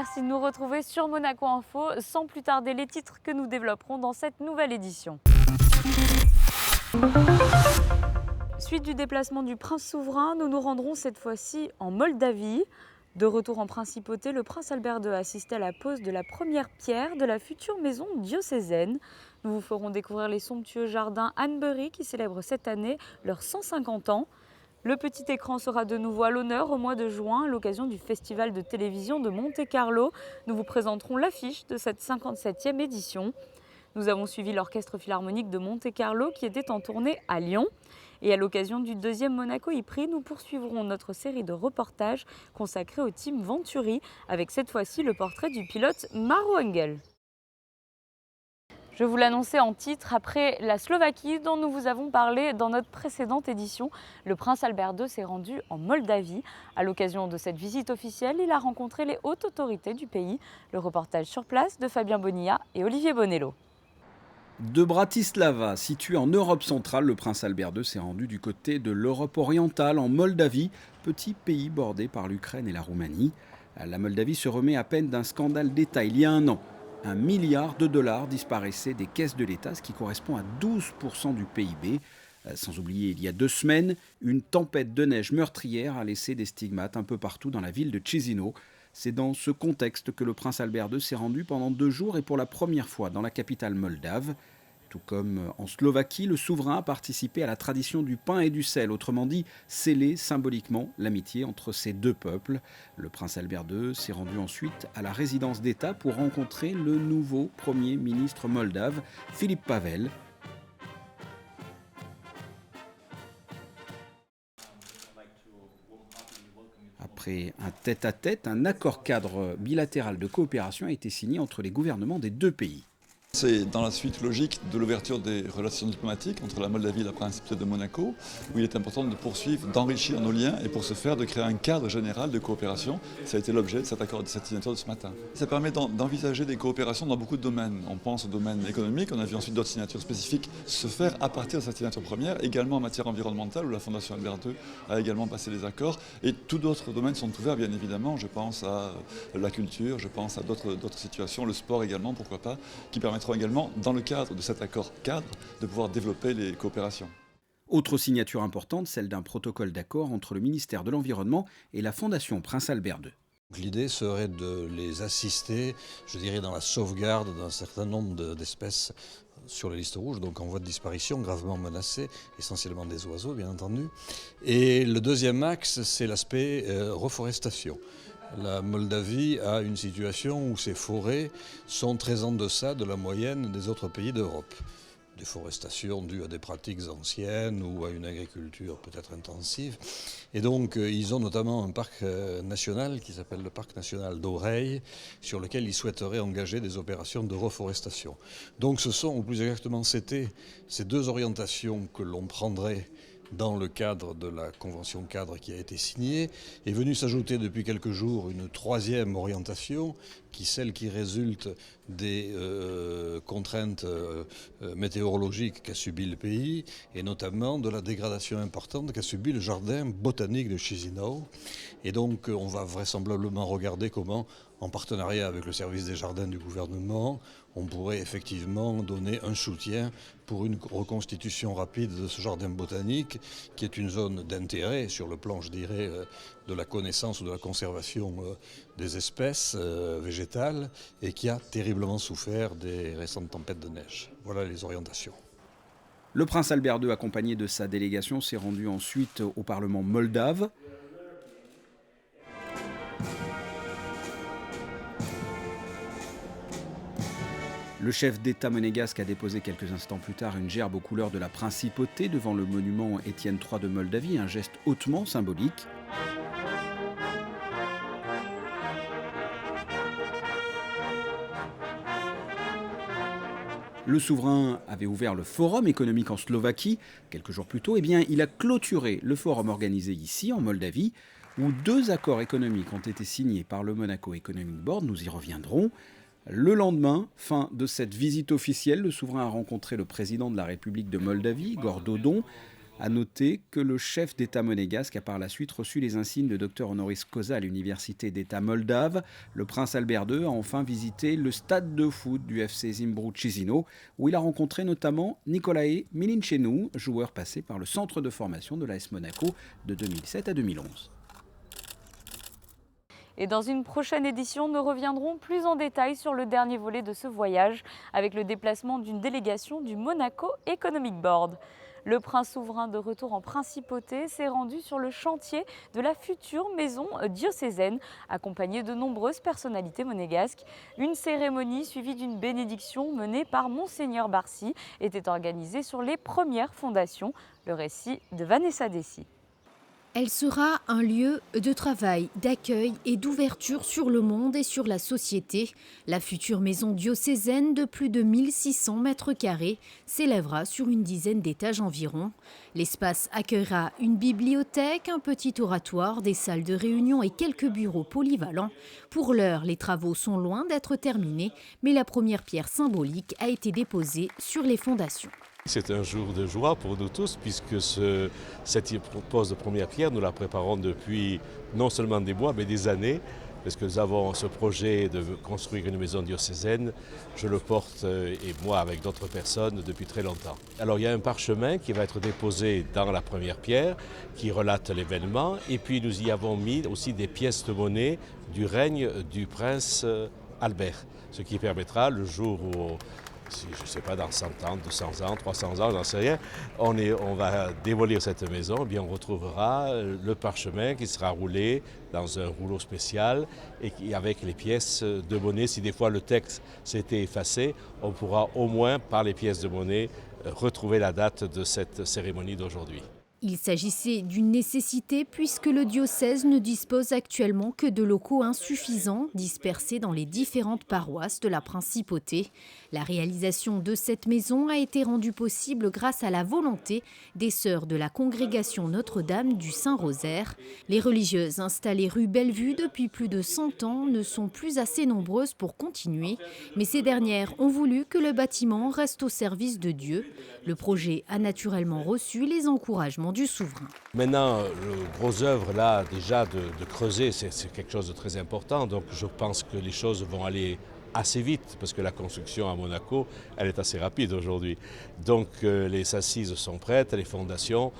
merci de nous retrouver sur Monaco Info. Sans plus tarder, les titres que nous développerons dans cette nouvelle édition. Suite du déplacement du prince souverain, nous nous rendrons cette fois-ci en Moldavie. De retour en principauté, le prince Albert II a assisté à la pose de la première pierre de la future maison diocésaine. Nous vous ferons découvrir les somptueux jardins Hanbury qui célèbrent cette année leurs 150 ans. Le petit écran sera de nouveau à l'honneur au mois de juin à l'occasion du festival de télévision de Monte-Carlo. Nous vous présenterons l'affiche de cette 57e édition. Nous avons suivi l'Orchestre Philharmonique de Monte-Carlo qui était en tournée à Lyon. Et à l'occasion du deuxième Monaco e-Prix, nous poursuivrons notre série de reportages consacrés au team Venturi avec cette fois-ci le portrait du pilote Maro Engel. Je vous l'annonçais en titre, après la Slovaquie dont nous vous avons parlé dans notre précédente édition, le prince Albert II s'est rendu en Moldavie. À l'occasion de cette visite officielle, il a rencontré les hautes autorités du pays. Le reportage sur place de Fabien Bonilla et Olivier Bonello. De Bratislava, situé en Europe centrale, le prince Albert II s'est rendu du côté de l'Europe orientale, en Moldavie, petit pays bordé par l'Ukraine et la Roumanie. La Moldavie se remet à peine d'un scandale d'État il y a un an. $1 milliard disparaissait des caisses de l'État, ce qui correspond à 12% du PIB. Sans oublier, il y a 2 semaines, une tempête de neige meurtrière a laissé des stigmates un peu partout dans la ville de Chisinau. C'est dans ce contexte que le prince Albert II s'est rendu pendant 2 jours et pour la première fois dans la capitale moldave. Tout comme en Slovaquie, le souverain a participé à la tradition du pain et du sel, autrement dit, sceller symboliquement l'amitié entre ces 2 peuples. Le prince Albert II s'est rendu ensuite à la résidence d'État pour rencontrer le nouveau Premier ministre moldave, Filip Pavel. Après un tête-à-tête, un accord-cadre bilatéral de coopération a été signé entre les gouvernements des 2 pays. C'est dans la suite logique de l'ouverture des relations diplomatiques entre la Moldavie et la Principauté de Monaco, où il est important de poursuivre, d'enrichir nos liens et pour ce faire de créer un cadre général de coopération. Ça a été l'objet de cet accord, de cette signature de ce matin. Ça permet d'envisager des coopérations dans beaucoup de domaines. On pense au domaine économique, on a vu ensuite d'autres signatures spécifiques se faire à partir de cette signature première, également en matière environnementale, où la Fondation Albert II a également passé des accords. Et tous d'autres domaines sont ouverts, bien évidemment. Je pense à la culture, je pense à d'autres situations, le sport également, pourquoi pas, qui permettront également, dans le cadre de cet accord-cadre, de pouvoir développer les coopérations. Autre signature importante, celle d'un protocole d'accord entre le ministère de l'Environnement et la Fondation Prince Albert II. L'idée serait de les assister, je dirais, dans la sauvegarde d'un certain nombre d'espèces sur les listes rouges, donc en voie de disparition, gravement menacées, essentiellement des oiseaux, bien entendu. Et le deuxième axe, c'est l'aspect reforestation. La Moldavie a une situation où ses forêts sont très en deçà de la moyenne des autres pays d'Europe. Déforestation due à des pratiques anciennes ou à une agriculture peut-être intensive. Et donc ils ont notamment un parc national qui s'appelle le parc national d'Oreille, sur lequel ils souhaiteraient engager des opérations de reforestation. Donc ce sont, ou plus exactement c'était, ces 2 orientations que l'on prendrait dans le cadre de la convention cadre qui a été signée, est venue s'ajouter depuis quelques jours une 3e orientation, celle qui résulte des contraintes météorologiques qu'a subi le pays, et notamment de la dégradation importante qu'a subi le jardin botanique de Chisinau. Et donc on va vraisemblablement regarder comment, en partenariat avec le service des jardins du gouvernement, on pourrait effectivement donner un soutien pour une reconstitution rapide de ce jardin botanique, qui est une zone d'intérêt sur le plan, je dirais, de la connaissance ou de la conservation des espèces végétales, et qui a terriblement souffert des récentes tempêtes de neige. Voilà les orientations. Le prince Albert II, accompagné de sa délégation, s'est rendu ensuite au Parlement moldave. Le chef d'État monégasque a déposé quelques instants plus tard une gerbe aux couleurs de la principauté devant le monument Étienne III de Moldavie, un geste hautement symbolique. Le souverain avait ouvert le forum économique en Slovaquie quelques jours plus tôt. Eh bien, il a clôturé le forum organisé ici, en Moldavie, où 2 accords économiques ont été signés par le Monaco Economic Board. Nous y reviendrons. Le lendemain, fin de cette visite officielle, le souverain a rencontré le président de la République de Moldavie, Igor Dodon. À noter que le chef d'État monégasque a par la suite reçu les insignes de docteur honoris causa à l'université d'État moldave. Le prince Albert II a enfin visité le stade de foot du FC Zimbru Chisinau, où il a rencontré notamment Nicolae Milinchenu, joueur passé par le centre de formation de l'AS Monaco de 2007 à 2011. Et dans une prochaine édition, nous reviendrons plus en détail sur le dernier volet de ce voyage avec le déplacement d'une délégation du Monaco Economic Board. Le prince souverain de retour en principauté s'est rendu sur le chantier de la future maison diocésaine, accompagné de nombreuses personnalités monégasques. Une cérémonie suivie d'une bénédiction menée par Monseigneur Barcy était organisée sur les premières fondations. Le récit de Vanessa Dessy. Elle sera un lieu de travail, d'accueil et d'ouverture sur le monde et sur la société. La future maison diocésaine de plus de 1600 mètres carrés s'élèvera sur une dizaine d'étages environ. L'espace accueillera une bibliothèque, un petit oratoire, des salles de réunion et quelques bureaux polyvalents. Pour l'heure, les travaux sont loin d'être terminés, mais la première pierre symbolique a été déposée sur les fondations. C'est un jour de joie pour nous tous puisque cette pose de première pierre, nous la préparons depuis non seulement des mois mais des années parce que nous avons ce projet de construire une maison diocésaine. Je le porte et moi avec d'autres personnes depuis très longtemps. Alors il y a un parchemin qui va être déposé dans la première pierre qui relate l'événement et puis nous y avons mis aussi des pièces de monnaie du règne du prince Albert, ce qui permettra le jour où je ne sais pas, dans 100 ans, 200 ans, 300 ans, j'en sais rien, on va démolir cette maison, eh bien on retrouvera le parchemin qui sera roulé dans un rouleau spécial et avec les pièces de monnaie. Si des fois le texte s'était effacé, on pourra au moins, par les pièces de monnaie, retrouver la date de cette cérémonie d'aujourd'hui. Il s'agissait d'une nécessité puisque le diocèse ne dispose actuellement que de locaux insuffisants dispersés dans les différentes paroisses de la principauté. La réalisation de cette maison a été rendue possible grâce à la volonté des sœurs de la congrégation Notre-Dame du Saint-Rosaire. Les religieuses installées rue Bellevue depuis plus de 100 ans ne sont plus assez nombreuses pour continuer, mais ces dernières ont voulu que le bâtiment reste au service de Dieu. Le projet a naturellement reçu les encouragements du souverain. Maintenant, le gros œuvre là, déjà de creuser, c'est quelque chose de très important. Donc je pense que les choses vont aller assez vite parce que la construction à Monaco, elle est assez rapide aujourd'hui. Donc les assises sont prêtes, les fondations.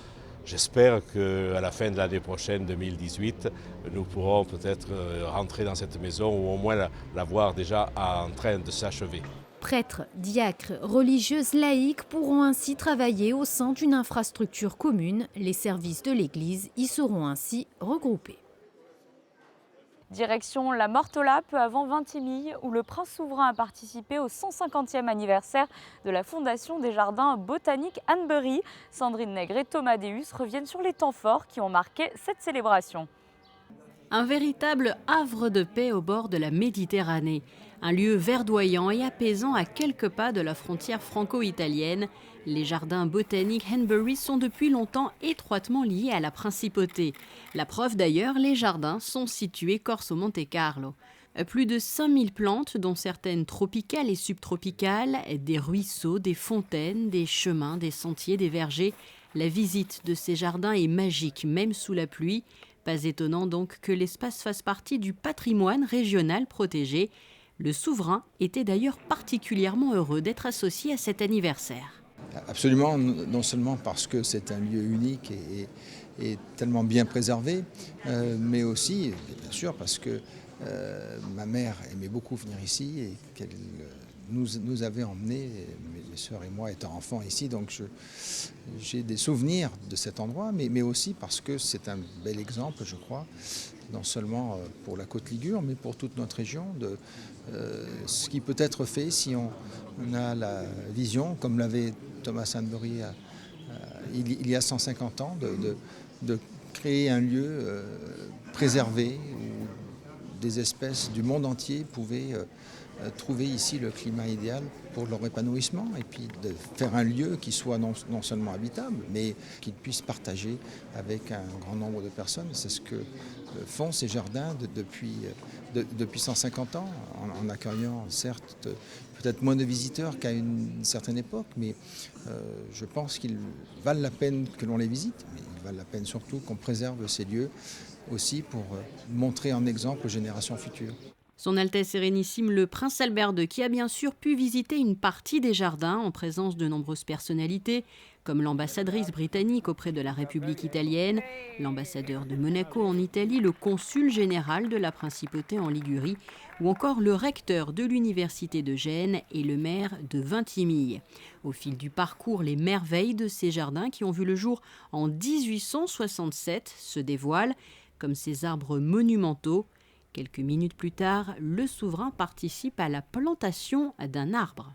J'espère qu'à la fin de l'année prochaine, 2018, nous pourrons peut-être rentrer dans cette maison ou au moins la voir déjà en train de s'achever. Prêtres, diacres, religieuses laïques pourront ainsi travailler au sein d'une infrastructure commune. Les services de l'Église y seront ainsi regroupés. Direction la Mortola, peu avant Vintimille, où le prince souverain a participé au 150e anniversaire de la fondation des jardins botaniques Hanbury. Sandrine Nègre et Thomas Deus reviennent sur les temps forts qui ont marqué cette célébration. Un véritable havre de paix au bord de la Méditerranée. Un lieu verdoyant et apaisant à quelques pas de la frontière franco-italienne. Les jardins botaniques Hanbury sont depuis longtemps étroitement liés à la principauté. La preuve d'ailleurs, les jardins sont situés corse au Monte Carlo. Plus de 5000 plantes, dont certaines tropicales et subtropicales, des ruisseaux, des fontaines, des chemins, des sentiers, des vergers. La visite de ces jardins est magique, même sous la pluie. Pas étonnant donc que l'espace fasse partie du patrimoine régional protégé. Le souverain était d'ailleurs particulièrement heureux d'être associé à cet anniversaire. Absolument, non seulement parce que c'est un lieu unique et tellement bien préservé, mais aussi, bien sûr, parce que ma mère aimait beaucoup venir ici et qu'elle nous avait emmenés, mes sœurs et moi étant enfants ici, donc j'ai des souvenirs de cet endroit, mais aussi parce que c'est un bel exemple, je crois, non seulement pour la Côte Ligure, mais pour toute notre région, de ce qui peut être fait si on a la vision, comme l'avait Thomas Hanbury il y a 150 ans, de créer un lieu préservé, des espèces du monde entier pouvaient trouver ici le climat idéal pour leur épanouissement et puis de faire un lieu qui soit non seulement habitable, mais qu'ils puissent partager avec un grand nombre de personnes. C'est ce que font ces jardins depuis 150 ans, en accueillant certes peut-être moins de visiteurs qu'à une certaine époque, mais je pense qu'ils valent la peine que l'on les visite, mais ils valent la peine surtout qu'on préserve ces lieux aussi pour montrer en exemple aux générations futures. Son Altesse Sérénissime le Prince Albert II, qui a bien sûr pu visiter une partie des jardins en présence de nombreuses personnalités, comme l'ambassadrice britannique auprès de la République italienne, l'ambassadeur de Monaco en Italie, le consul général de la Principauté en Ligurie, ou encore le recteur de l'Université de Gênes et le maire de Vintimille. Au fil du parcours, les merveilles de ces jardins qui ont vu le jour en 1867 se dévoilent, comme ces arbres monumentaux. Quelques minutes plus tard, le souverain participe à la plantation d'un arbre.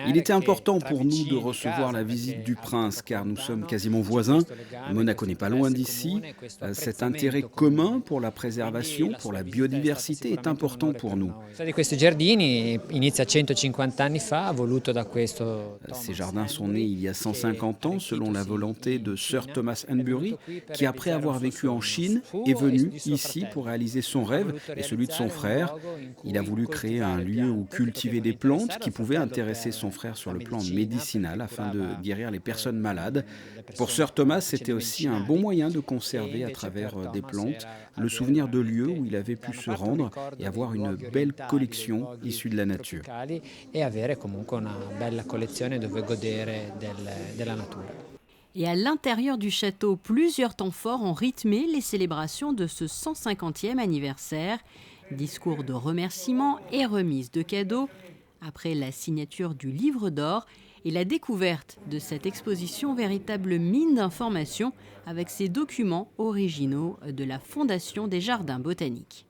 Il était important pour nous de recevoir la visite du prince car nous sommes quasiment voisins. Monaco n'est pas loin d'ici. Cet intérêt commun pour la préservation, pour la biodiversité est important pour nous. Ces jardins sont nés il y a 150 ans selon la volonté de Sir Thomas Hanbury qui, après avoir vécu en Chine, est venu ici pour réaliser son rêve et celui de son frère. Il a voulu créer un lieu où cultiver des plantes qui pouvaient intéresser son frère sur le plan médicinal afin de guérir les personnes malades. Pour Sir Thomas, c'était aussi un bon moyen de conserver à travers des plantes le souvenir de lieux où il avait pu se rendre et avoir une belle collection issue de la nature. Et à l'intérieur du château, plusieurs temps forts ont rythmé les célébrations de ce 150e anniversaire. Discours de remerciements et remise de cadeaux, après la signature du livre d'or et la découverte de cette exposition, véritable mine d'informations avec ces documents originaux de la Fondation des Jardins Botaniques.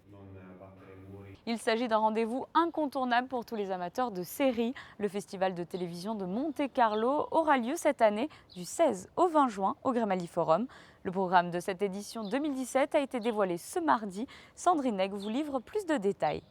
Il s'agit d'un rendez-vous incontournable pour tous les amateurs de séries. Le festival de télévision de Monte-Carlo aura lieu cette année du 16 au 20 juin au Grimaldi Forum. Le programme de cette édition 2017 a été dévoilé ce mardi. Sandrine Egg vous livre plus de détails.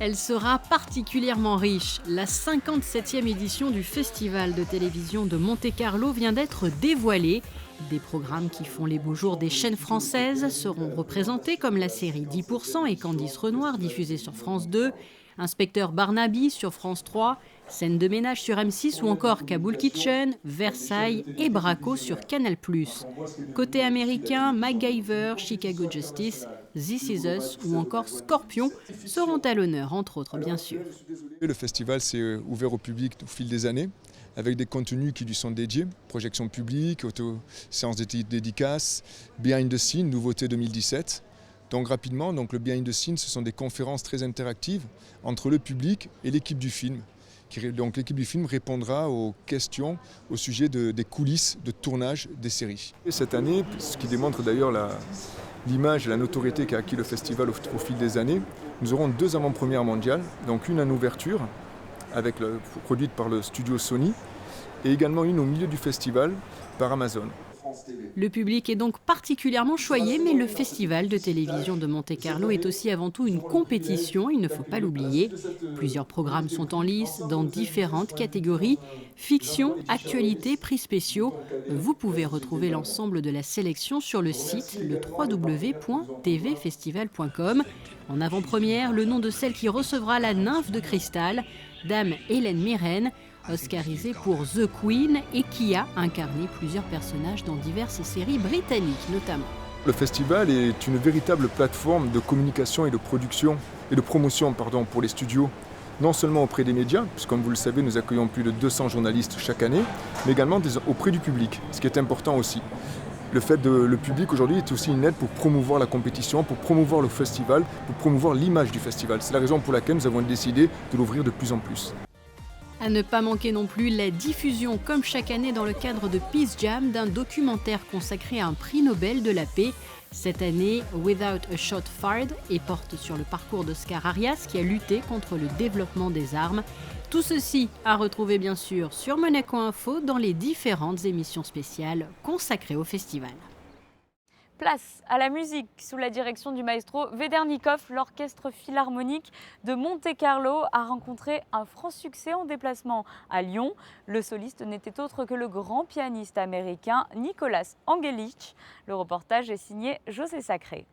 Elle sera particulièrement riche. La 57e édition du Festival de télévision de Monte-Carlo vient d'être dévoilée. Des programmes qui font les beaux jours des chaînes françaises seront représentés comme la série 10% et Candice Renoir diffusée sur France 2, Inspecteur Barnaby sur France 3, Scène de ménage sur M6 ou encore Kaboul Kitchen, Versailles et Braco sur Canal+. Côté américain, MacGyver, Chicago Justice, This Is Us ou encore Scorpion seront à l'honneur, entre autres bien sûr. Le festival s'est ouvert au public au fil des années, avec des contenus qui lui sont dédiés, projections publiques, séances de dédicaces, Behind the Scene, nouveauté 2017. Donc rapidement, le Behind the Scene, ce sont des conférences très interactives entre le public et l'équipe du film. Donc l'équipe du film répondra aux questions au sujet des coulisses de tournage des séries. Et cette année, ce qui démontre d'ailleurs l'image et la notoriété qu'a acquis le festival au fil des années, nous aurons 2 avant-premières mondiales, donc une en ouverture, produite par le studio Sony, et également une au milieu du festival par Amazon. Le public est donc particulièrement choyé, mais le Festival de télévision de Monte-Carlo est aussi avant tout une compétition, il ne faut pas l'oublier. Plusieurs programmes sont en lice dans différentes catégories. Fiction, actualité, prix spéciaux. Vous pouvez retrouver l'ensemble de la sélection sur le site le www.tvfestival.com. En avant-première, le nom de celle qui recevra la nymphe de cristal, Dame Hélène Mirren, oscarisée pour The Queen et qui a incarné plusieurs personnages dans diverses séries britanniques notamment. Le festival est une véritable plateforme de communication et de production et de promotion pour les studios, non seulement auprès des médias, puisque comme vous le savez, nous accueillons plus de 200 journalistes chaque année, mais également auprès du public, ce qui est important aussi. Le public aujourd'hui est aussi une aide pour promouvoir la compétition, pour promouvoir le festival, pour promouvoir l'image du festival. C'est la raison pour laquelle nous avons décidé de l'ouvrir de plus en plus. À ne pas manquer non plus la diffusion, comme chaque année dans le cadre de Peace Jam, d'un documentaire consacré à un prix Nobel de la paix. Cette année, Without a Shot Fired, et porte sur le parcours d'Oscar Arias qui a lutté contre le développement des armes. Tout ceci à retrouver bien sûr sur Monaco Info dans les différentes émissions spéciales consacrées au festival. Place à la musique sous la direction du maestro Vedernikov. L'orchestre philharmonique de Monte-Carlo a rencontré un franc succès en déplacement à Lyon. Le soliste n'était autre que le grand pianiste américain Nicolas Angelic. Le reportage est signé José Sacré.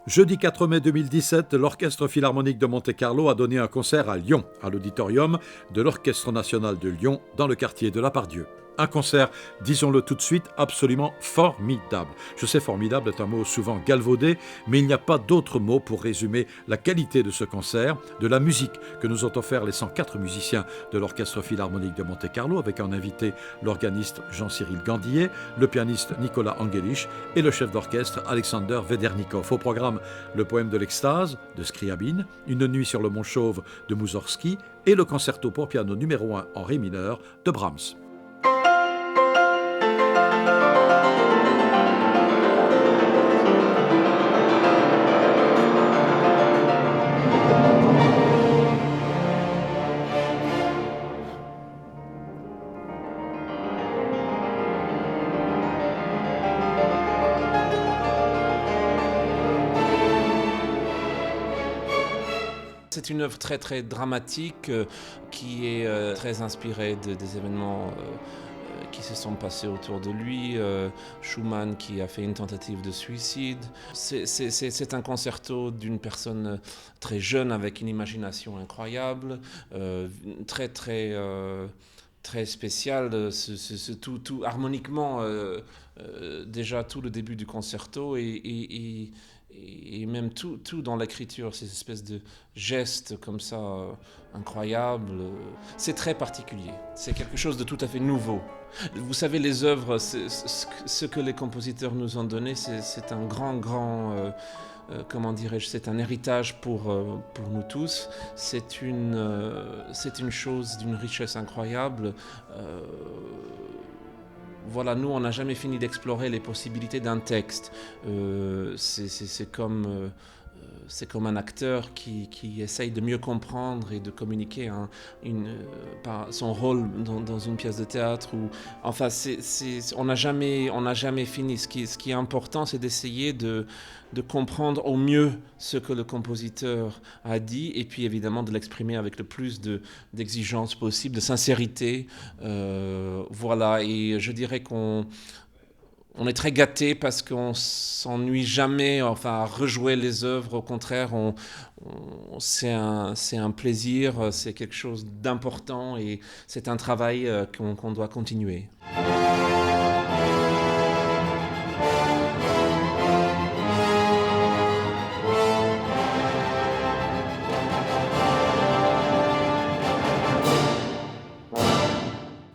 Jeudi 4 mai 2017, l'Orchestre Philharmonique de Monte-Carlo a donné un concert à Lyon, à l'auditorium de l'Orchestre National de Lyon, dans le quartier de la Part-Dieu. Un concert, disons-le tout de suite, absolument formidable. Je sais, formidable est un mot souvent galvaudé, mais il n'y a pas d'autre mot pour résumer la qualité de ce concert, de la musique que nous ont offert les 104 musiciens de l'Orchestre Philharmonique de Monte-Carlo, avec en invité l'organiste Jean-Cyril Gandillet, le pianiste Nicolas Angelic et le chef d'orchestre Alexander Vedernikov. Au programme, le poème de l'extase de Scriabine, une nuit sur le Mont Chauve de Moussorgsky et le concerto pour piano numéro 1 en ré mineur de Brahms. C'est une œuvre très très dramatique qui est très inspirée des événements qui se sont passés autour de lui. Schumann qui a fait une tentative de suicide. C'est un concerto d'une personne très jeune avec une imagination incroyable, très très très spécial, tout harmoniquement, déjà tout le début du concerto et même tout dans l'écriture, ces espèces de gestes comme ça incroyables. C'est très particulier, c'est quelque chose de tout à fait nouveau. Vous savez, les œuvres, ce que les compositeurs nous ont donné, c'est un grand comment dirais-je, c'est un héritage pour nous tous. C'est une chose d'une richesse incroyable. Voilà, nous, on n'a jamais fini d'explorer les possibilités d'un texte. C'est comme un acteur qui essaye de mieux comprendre et de communiquer son rôle dans une pièce de théâtre. Enfin, on n'a jamais fini. Ce qui est important, c'est d'essayer de comprendre au mieux ce que le compositeur a dit et puis évidemment de l'exprimer avec le plus d'exigence possible, de sincérité. Voilà, et je dirais qu'on est très gâtés parce qu'on s'ennuie jamais à rejouer les œuvres. Au contraire, c'est un plaisir, c'est quelque chose d'important et c'est un travail qu'on doit continuer.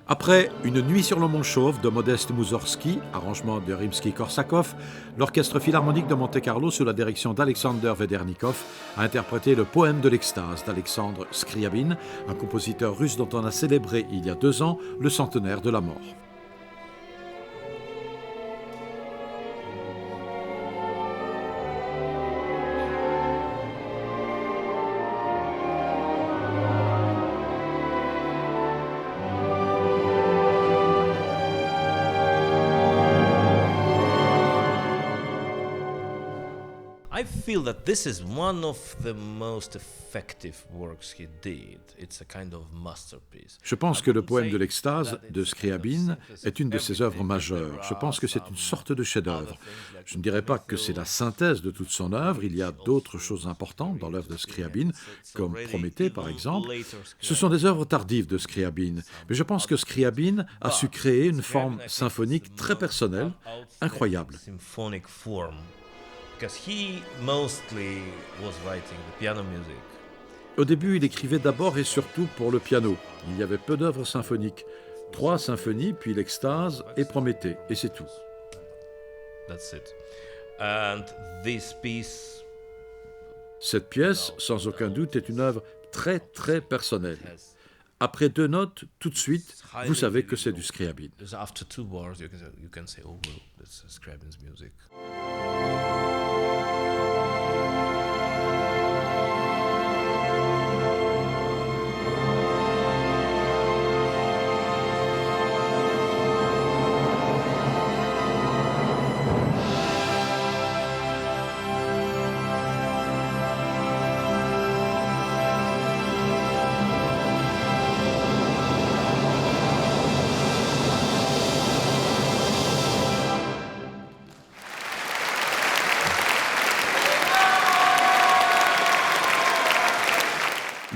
Après Une nuit sur le Mont Chauve de Modeste Moussorgsky, arrangement de Rimsky-Korsakov, l'Orchestre Philharmonique de Monte-Carlo, sous la direction d'Alexander Vedernikov, a interprété le poème de l'extase d'Alexandre Scriabine, un compositeur russe dont on a célébré il y a 2 ans le centenaire de la mort. I feel that this is one of the most effective works he did. It's a kind of masterpiece. Je pense que le poème de l'extase de Scriabine est une de ses œuvres majeures. Je pense que c'est une sorte de chef-d'œuvre. Je ne dirais pas que c'est la synthèse de toute son œuvre. Il y a d'autres choses importantes dans l'œuvre de Scriabine, comme Prométhée par exemple. Ce sont des œuvres tardives de Scriabine. Mais je pense que Scriabine a su créer une forme symphonique très personnelle, incroyable. Because he mostly was writing the piano music. Au début, il écrivait d'abord et surtout pour le piano. Il y avait peu d'œuvres symphoniques. 3 symphonies, puis l'extase et Prométhée, et c'est tout. That's it. And this piece... Cette pièce, sans aucun doute, est une œuvre très très personnelle. Après 2 notes, tout de suite, vous savez que c'est du Scriabin. After 2 bars, you can say, oh, well, that's Scriabin's music.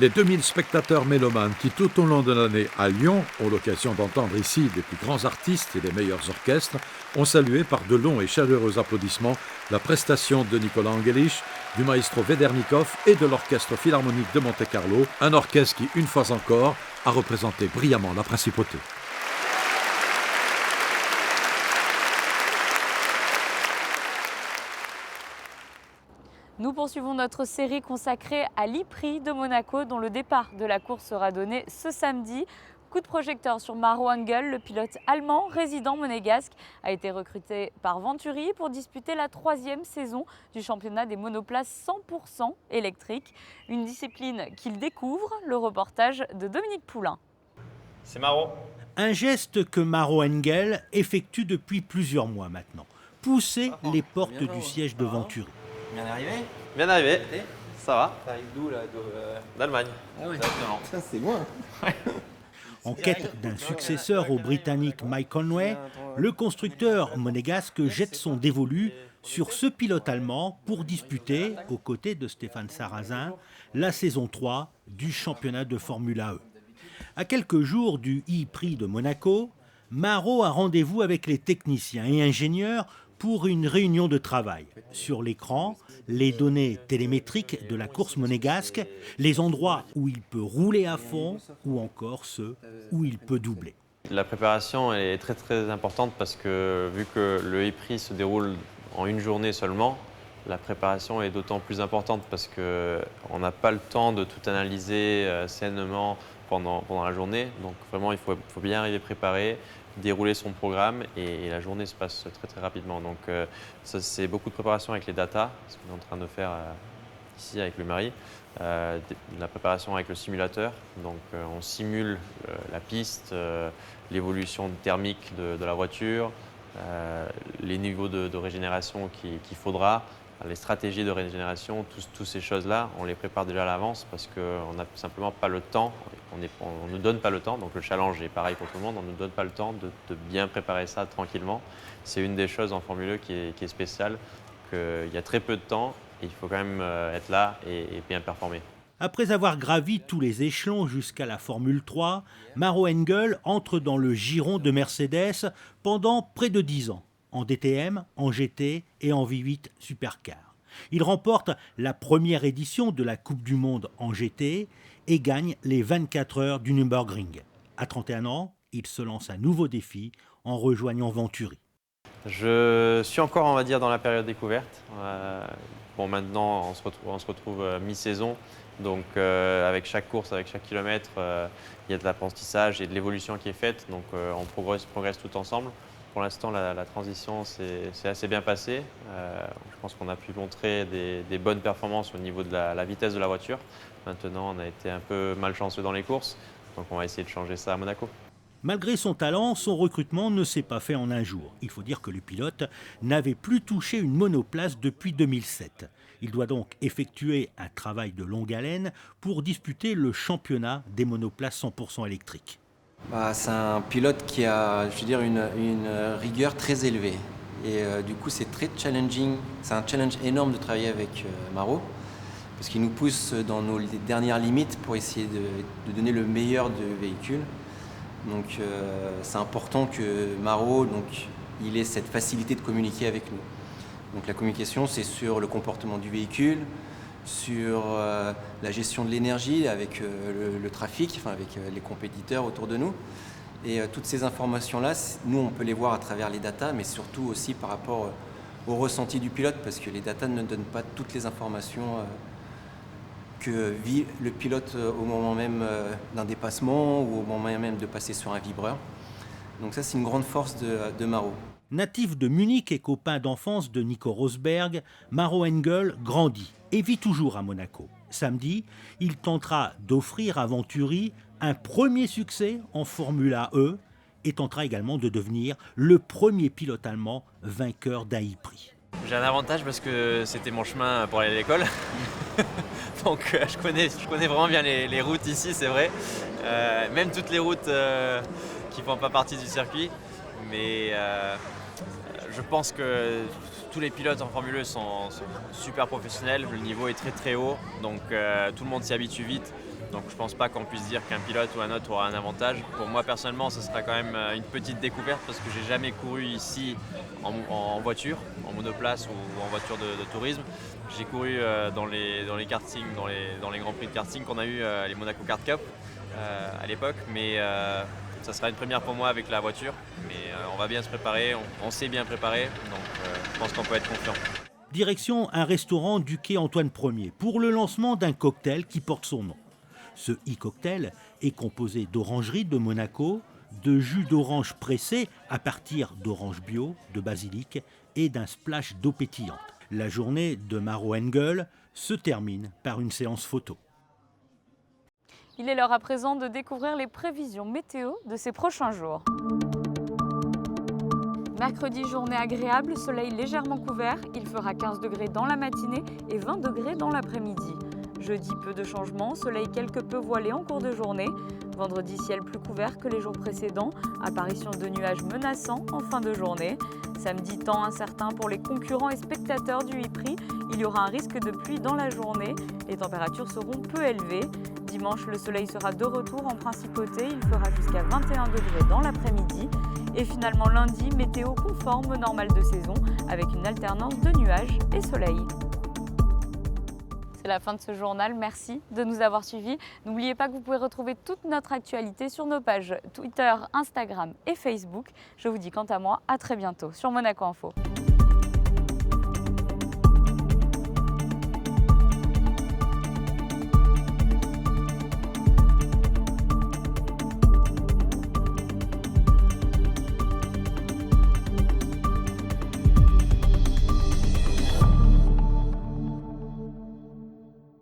Les 2000 spectateurs mélomanes qui, tout au long de l'année à Lyon, ont l'occasion d'entendre ici les plus grands artistes et les meilleurs orchestres, ont salué par de longs et chaleureux applaudissements la prestation de Nicolas Angelich, du maestro Vedernikov et de l'Orchestre Philharmonique de Monte-Carlo, un orchestre qui, une fois encore, a représenté brillamment la principauté. Nous poursuivons notre série consacrée à l'e-Prix de Monaco, dont le départ de la course sera donné ce samedi. Coup de projecteur sur Maro Engel, le pilote allemand résident monégasque, a été recruté par Venturi pour disputer la 3e saison du championnat des monoplaces 100% électriques. Une discipline qu'il découvre, le reportage de Dominique Poulain. C'est Maro. Un geste que Maro Engel effectue depuis plusieurs mois maintenant. Pousser les portes du siège de Venturi. Bien arrivé. Bien arrivé. Ça va. T'arrives d'où là? D'Allemagne. Ah ouais. Ça c'est loin. En quête d'un successeur au Britannique Mike Conway, le constructeur monégasque jette son dévolu sur ce pilote allemand pour disputer, aux côtés de Stéphane Sarrazin, la saison 3 du championnat de Formule E. À quelques jours du e-Prix de Monaco, Maro a rendez-vous avec les techniciens et ingénieurs pour une réunion de travail. Sur l'écran, les données télémétriques de la course monégasque, les endroits où il peut rouler à fond ou encore ceux où il peut doubler. La préparation est très très importante parce que vu que le e-Prix se déroule en une journée seulement, la préparation est d'autant plus importante parce qu'on n'a pas le temps de tout analyser sainement pendant la journée. Donc vraiment, il faut bien arriver préparé, dérouler son programme et la journée se passe très très rapidement. Donc ça, c'est beaucoup de préparation avec les datas, ce qu'on est en train de faire ici avec le mari, la préparation avec le simulateur. Donc on simule la piste, l'évolution thermique de la voiture, les niveaux de régénération qu'il faudra, les stratégies de régénération, toutes ces choses-là, on les prépare déjà à l'avance parce qu'on n'a simplement pas le temps, on ne nous donne pas le temps, donc le challenge est pareil pour tout le monde, on ne nous donne pas le temps de bien préparer ça tranquillement. C'est une des choses en Formule 1 qui est spéciale, qu'il y a très peu de temps et il faut quand même être là et bien performer. Après avoir gravi tous les échelons jusqu'à la Formule 3, Maro Engel entre dans le giron de Mercedes pendant près de 10 ans. En DTM, en GT et en V8 Supercar. Il remporte la première édition de la Coupe du Monde en GT et gagne les 24 heures du Nürburgring. À 31 ans, il se lance un nouveau défi en rejoignant Venturi. Je suis encore, on va dire, dans la période découverte. Bon, maintenant, on se retrouve mi-saison. Donc, avec chaque course, avec chaque kilomètre, il y a de l'apprentissage et de l'évolution qui est faite. Donc, on progresse tout ensemble. Pour l'instant, la transition s'est assez bien passée. Je pense qu'on a pu montrer des bonnes performances au niveau de la vitesse de la voiture. Maintenant, on a été un peu malchanceux dans les courses, donc on va essayer de changer ça à Monaco. Malgré son talent, son recrutement ne s'est pas fait en un jour. Il faut dire que le pilote n'avait plus touché une monoplace depuis 2007. Il doit donc effectuer un travail de longue haleine pour disputer le championnat des monoplaces 100% électriques. C'est un pilote qui a, je veux dire, une rigueur très élevée. Et du coup, c'est très challenging. C'est un challenge énorme de travailler avec Maro, parce qu'il nous pousse dans nos dernières limites pour essayer de donner le meilleur de véhicule. Donc, c'est important que Maro, il ait cette facilité de communiquer avec nous. Donc, la communication, c'est sur le comportement du véhicule, sur la gestion de l'énergie avec le trafic, enfin avec les compétiteurs autour de nous. Et toutes ces informations-là, nous, on peut les voir à travers les datas, mais surtout aussi par rapport au ressenti du pilote, parce que les datas ne donnent pas toutes les informations que vit le pilote au moment même d'un dépassement ou au moment même de passer sur un vibreur. Donc ça, c'est une grande force de Maro. Natif de Munich et copain d'enfance de Nico Rosberg, Maro Engel grandit et vit toujours à Monaco. Samedi, il tentera d'offrir à Venturi un premier succès en Formula E et tentera également de devenir le premier pilote allemand vainqueur d'un e-prix. J'ai un avantage parce que c'était mon chemin pour aller à l'école. Donc je connais vraiment bien les routes ici, c'est vrai. Même toutes les routes qui ne font pas partie du circuit. Mais je pense que tous les pilotes en Formule E sont super professionnels. Le niveau est très très haut. Donc tout le monde s'y habitue vite. Donc je ne pense pas qu'on puisse dire qu'un pilote ou un autre aura un avantage. Pour moi personnellement, ce sera quand même une petite découverte parce que j'ai jamais couru ici en voiture, en monoplace ou en voiture de tourisme. J'ai couru dans les kartings, dans les grands prix de karting qu'on a eu, les Monaco Kart Cup à l'époque. Mais ça sera une première pour moi avec la voiture. Mais on va bien se préparer, on s'est bien préparé. Donc je pense qu'on peut être confiant. Direction un restaurant du quai Antoine Ier pour le lancement d'un cocktail qui porte son nom. Ce e-cocktail est composé d'orangerie de Monaco, de jus d'orange pressé à partir d'orange bio, de basilic et d'un splash d'eau pétillante. La journée de Maro Engel se termine par une séance photo. Il est l'heure à présent de découvrir les prévisions météo de ces prochains jours. Mercredi, journée agréable, soleil légèrement couvert. Il fera 15 degrés dans la matinée et 20 degrés dans l'après-midi. Jeudi, peu de changements, soleil quelque peu voilé en cours de journée. Vendredi, ciel plus couvert que les jours précédents, apparition de nuages menaçants en fin de journée. Samedi, temps incertain pour les concurrents et spectateurs du e-prix. Il y aura un risque de pluie dans la journée. Les températures seront peu élevées. Dimanche, le soleil sera de retour en principauté. Il fera jusqu'à 21 degrés dans l'après-midi. Et finalement, lundi, météo conforme au normal de saison avec une alternance de nuages et soleil. C'est la fin de ce journal, merci de nous avoir suivis. N'oubliez pas que vous pouvez retrouver toute notre actualité sur nos pages Twitter, Instagram et Facebook. Je vous dis quant à moi à très bientôt sur Monaco Info.